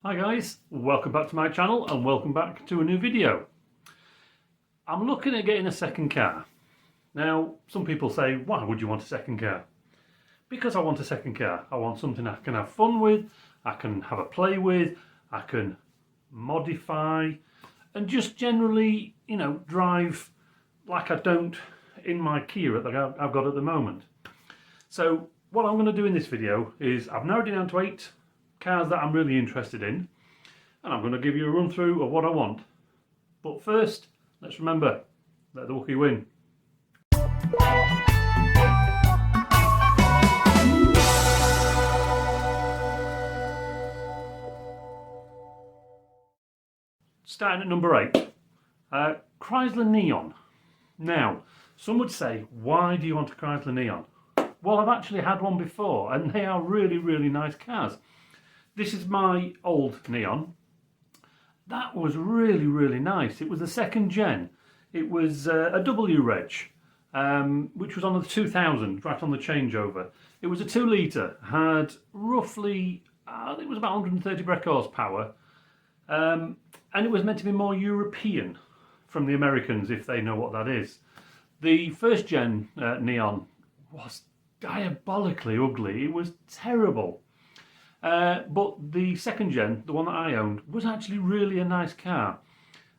Hi guys, welcome back to my channel and welcome back to a new video. I'm looking at getting a second car. Now, some people say, why would you want a second car? Because I want a second car. I want something I can have fun with, I can have a play with, I can modify and just generally, drive like I don't in my Kia that I've got at the moment. So what I'm going to do in this video is I've narrowed it down to 8 cars that I'm really interested in, and I'm going to give you a run through of what I want. But first, let's remember, let the Wookiee win. Starting at number 8, Chrysler Neon. Now, some would say, why do you want a Chrysler Neon? Well, I've actually had one before, and they are really, really nice cars. This is my old Neon. That was really, really nice. It was the second gen. It was a W reg, which was on the 2000, right on the changeover. It was a 2 litre, had roughly, I think it was about 130 brake horsepower, and it was meant to be more European from the Americans, if they know what that is. The first gen Neon was diabolically ugly. It was terrible. But the second gen, the one that I owned, was actually really a nice car.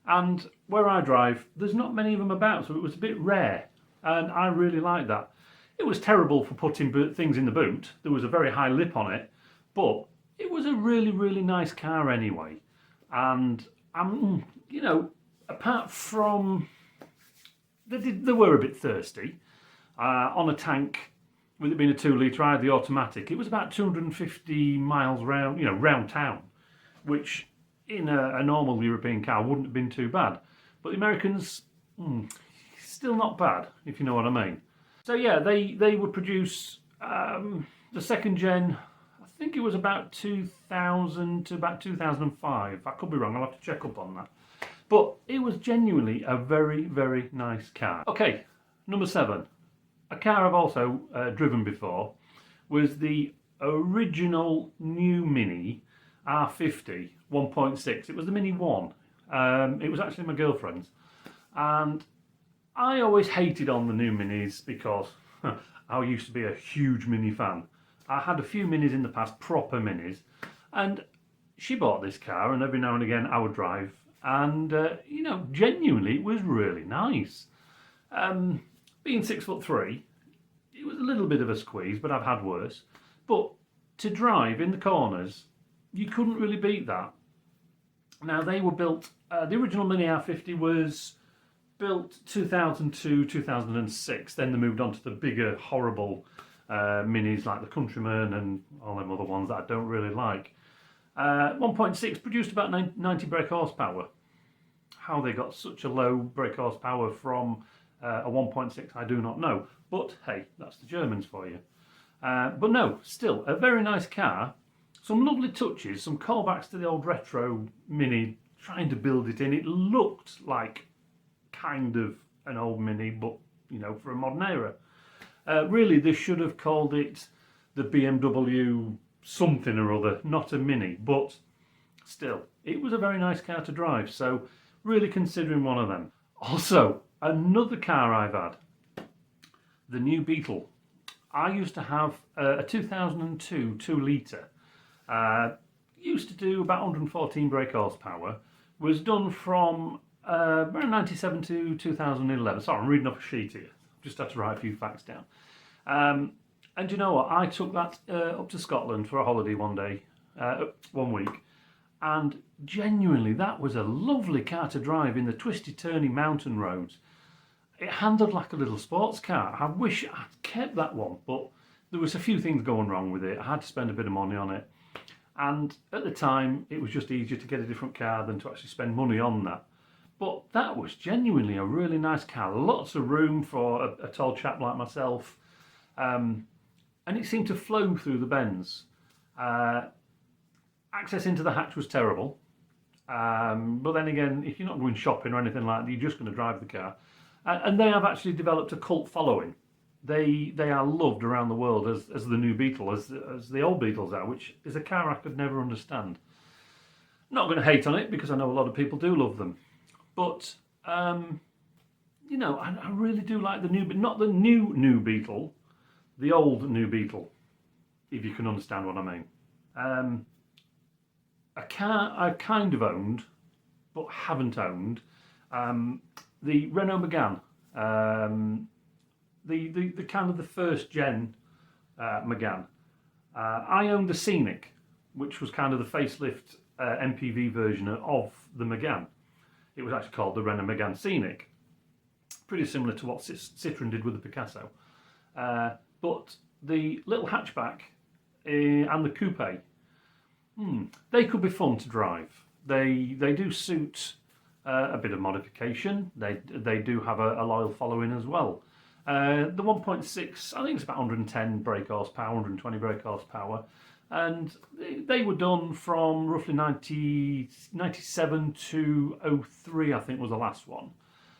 And where I drive, there's not many of them about, so it was a bit rare. And I really liked that. It was terrible for putting things in the boot. There was a very high lip on it, but it was a really, really nice car anyway. And, apart from, they were a bit thirsty. On a tank, with it being a 2 litre, I had the automatic. It was about 250 miles round, round town, which in a normal European car wouldn't have been too bad. But the Americans, still not bad, if you know what I mean. So yeah, they would produce the second gen. I think it was about 2000 to about 2005. I could be wrong. I'll have to check up on that. But it was genuinely a very, very nice car. Okay, number 7. A car I've also driven before was the original new Mini R50 1.6. It was the Mini 1. It was actually my girlfriend's. And I always hated on the new Minis because I used to be a huge Mini fan. I had a few Minis in the past, proper Minis. And she bought this car, and every now and again I would drive. And, genuinely it was really nice. Being 6'3", it was a little bit of a squeeze, but I've had worse. But to drive in the corners, you couldn't really beat that. Now they were built, the original Mini R50 was built 2002, 2006. Then they moved on to the bigger, horrible Minis like the Countryman and all them other ones that I don't really like. 1.6 produced about 90 brake horsepower. How they got such a low brake horsepower from a 1.6, I do not know. But hey, that's the Germans for you. But no, still a very nice car. Some lovely touches, some callbacks to the old retro Mini, trying to build it in. It looked like kind of an old Mini, but for a modern era. Really, they should have called it the BMW something or other, not a Mini. But still, it was a very nice car to drive. So really considering one of them. Also, another car I've had, the new Beetle. I used to have a 2002 2 litre. Used to do about 114 brake horsepower. Was done from around 97 to 2011. Sorry, I'm reading off a sheet here. Just had to write a few facts down. And you know what? I took that up to Scotland for a holiday one week. And genuinely, that was a lovely car to drive in the twisty, turny mountain roads. It handled like a little sports car. I wish I'd kept that one, but there was a few things going wrong with it. I had to spend a bit of money on it. And at the time, it was just easier to get a different car than to actually spend money on that. But that was genuinely a really nice car. Lots of room for a tall chap like myself. And it seemed to flow through the bends. Access into the hatch was terrible. But then again, if you're not going shopping or anything like that, you're just going to drive the car. And they have actually developed a cult following. They are loved around the world as the new Beetle, as the old Beetles are, which is a car I could never understand. Not going to hate on it because I know a lot of people do love them, but you know, I really do like the new, but not the new Beetle, the old new Beetle, if you can understand what I mean. A car I kind of owned, but haven't owned, the Renault Megane, the kind of the first gen Megane. I owned the Scenic, which was kind of the facelift MPV version of the Megane. It was actually called the Renault Megane Scenic. Pretty similar to what Citroën did with the Picasso. But the little hatchback and the coupe, they could be fun to drive. They do suit a bit of modification. They do have a loyal following as well. The 1.6, I think it's about 110 brake horsepower, 120 brake horsepower, and they were done from roughly 97 to 03, I think was the last one.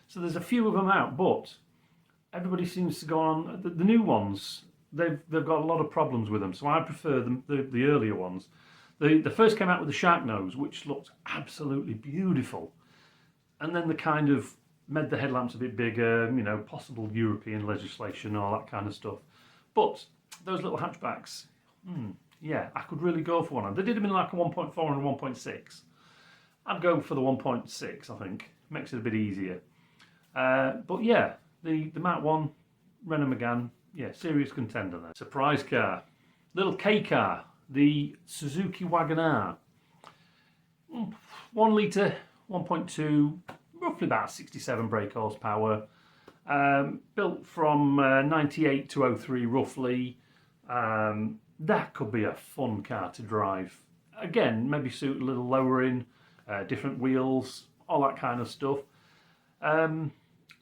So there's a few of them out, but everybody seems to go on the new ones. They've got a lot of problems with them, so I prefer them the earlier ones. The first came out with the shark nose, which looked absolutely beautiful, and then the kind of made the headlamps a bit bigger, you know, possible European legislation, all that kind of stuff. But those little hatchbacks, yeah, I could really go for one. They did them in like a 1.4 and a 1.6. I'd go for the 1.6, I think. Makes it a bit easier. But yeah, the Mat 1, Renault Megane, yeah, serious contender there. Surprise car. Little K car, the Suzuki Wagon-R. 1 litre, 1.2, roughly about 67 brake horsepower. Built from 98 to 03 roughly. That could be a fun car to drive. Again, maybe suit a little lowering, different wheels, all that kind of stuff.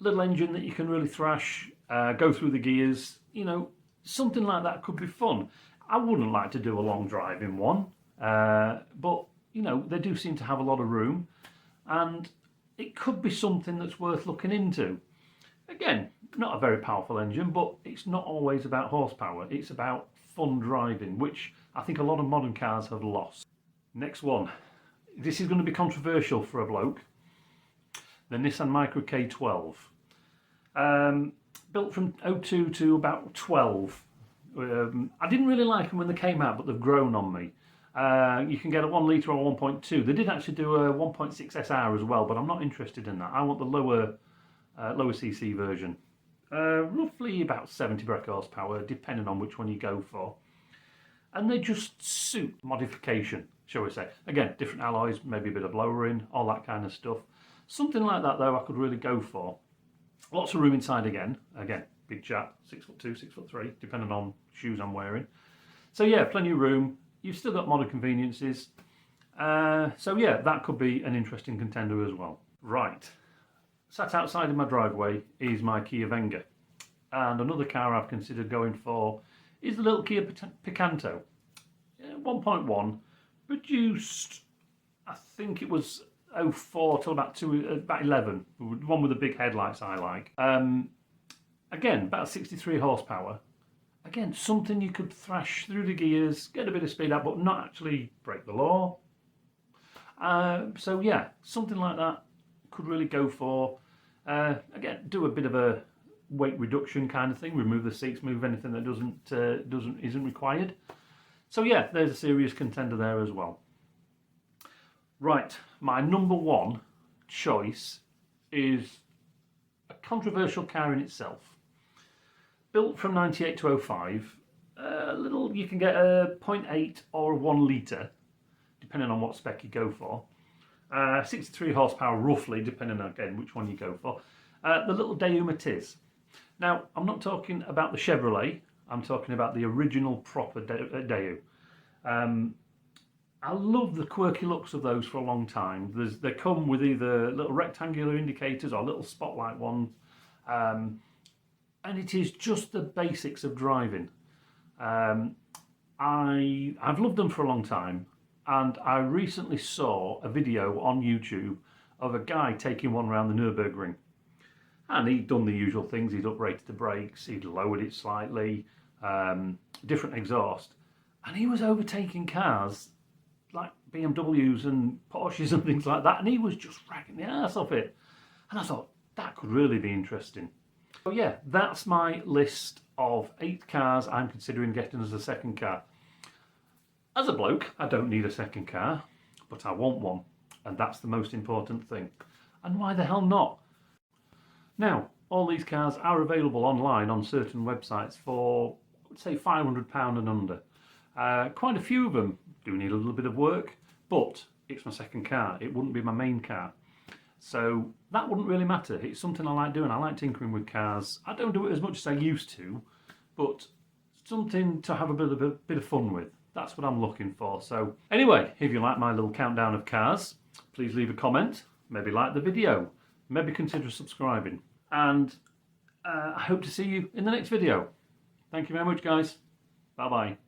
Little engine that you can really thrash, go through the gears, you know, something like that could be fun. I wouldn't like to do a long drive in one, but, you know, they do seem to have a lot of room, and it could be something that's worth looking into. Again, not a very powerful engine, but it's not always about horsepower. It's about fun driving, which I think a lot of modern cars have lost. Next one. This is going to be controversial for a bloke. The Nissan Micra K12. Built from 02 to about 12. I didn't really like them when they came out, but they've grown on me. You can get a 1 litre or 1.2. They did actually do a 1.6 SR as well, but I'm not interested in that. I want the lower CC version. Roughly about 70 brake horsepower, depending on which one you go for. And they just suit modification, shall we say. Again, different alloys, maybe a bit of lowering, all that kind of stuff. Something like that, though, I could really go for. Lots of room inside again. Again, big chap, 6'2", 6'3", depending on shoes I'm wearing. So yeah, plenty of room. You've still got modern conveniences. So yeah, that could be an interesting contender as well. Right, sat outside of my driveway is my Kia Venga. And another car I've considered going for is the little Kia Picanto. 1.1, produced, I think it was 04 till about 11, one with the big headlights I like. Again, about 63 horsepower. Again, something you could thrash through the gears, get a bit of speed out, but not actually break the law. So yeah, something like that could really go for. Again, do a bit of a weight reduction kind of thing, remove the seats, move anything that isn't required. So yeah, there's a serious contender there as well. Right, my number one choice is a controversial car in itself. Built from 98 to 05, you can get a 0.8 or a 1 litre, depending on what spec you go for. 63 horsepower roughly, depending on, again, which one you go for. The little Daewoo Matiz. Now, I'm not talking about the Chevrolet, I'm talking about the original proper Daewoo. I love the quirky looks of those for a long time. They come with either little rectangular indicators or little spotlight ones. And it is just the basics of driving. I've loved them for a long time, and I recently saw a video on YouTube of a guy taking one around the Neuburgring. And he'd done the usual things. He'd uprated the brakes, he'd lowered it slightly, different exhaust, and he was overtaking cars like BMWs and Porsches and things like that, and he was just ragging the arse off it. And I thought, that could really be interesting. So yeah, that's my list of 8 cars I'm considering getting as a second car. As a bloke, I don't need a second car, but I want one, and that's the most important thing. And why the hell not? Now, all these cars are available online on certain websites for, let's say, £500 and under. Quite a few of them do need a little bit of work, but it's my second car. It wouldn't be my main car. So that wouldn't really matter. It's something I like doing. I like tinkering with cars. I don't do it as much as I used to, but something to have a bit of fun with. That's what I'm looking for. So anyway, if you like my little countdown of cars, please leave a comment, maybe like the video, maybe consider subscribing. And I hope to see you in the next video. Thank you very much, guys. Bye-bye.